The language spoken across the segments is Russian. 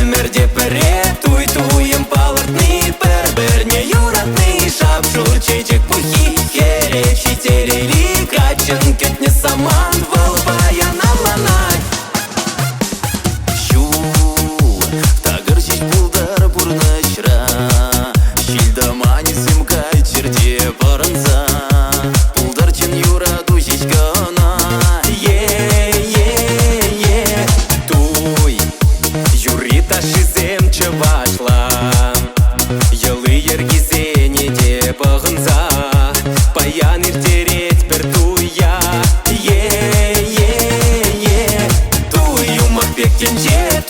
Мерде пере, туем палартны, перберне юратны, шапшур чечек пухи, херечи терели, качен кетне саман, волбая наланай. Щу, тагырчич булдар бурначра, щильдамани сымкай черде баранза, булдарчен юра дузичкана, шизем чавашла, ялы ергизене де бағынза, паян иртерет бір туя. Туюма пекенже,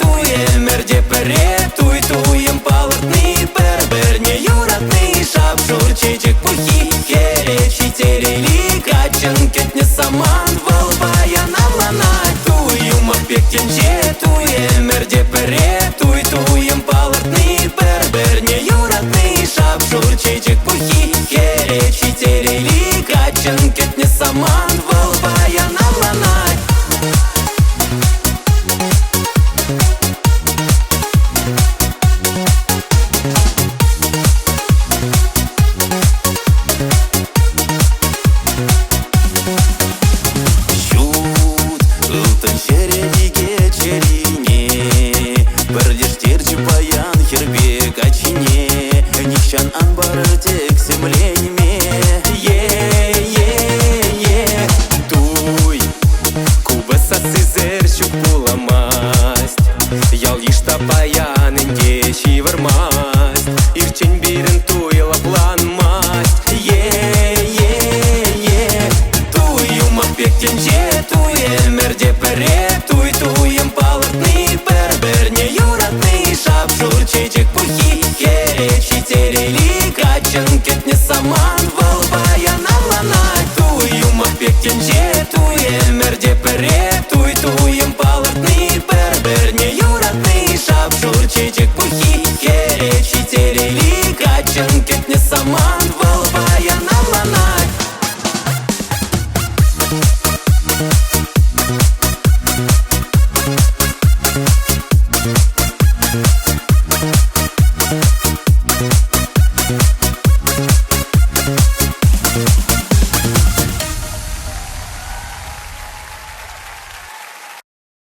мерде пере, туем палартны, перберне юратны, шапшур чечек пухи, херечи терели, качен кетне саман, волбая наланай. Туюма пекенже, мерде пере, туем палартны, перберне юратны, шапшур чечек пухи, херечи терели, качен кетне саман, волбая наланай. Нищан анбары тек земленьме. Туй, кубаса сызер щук буламасть, ял ишта паян инде шивармасть.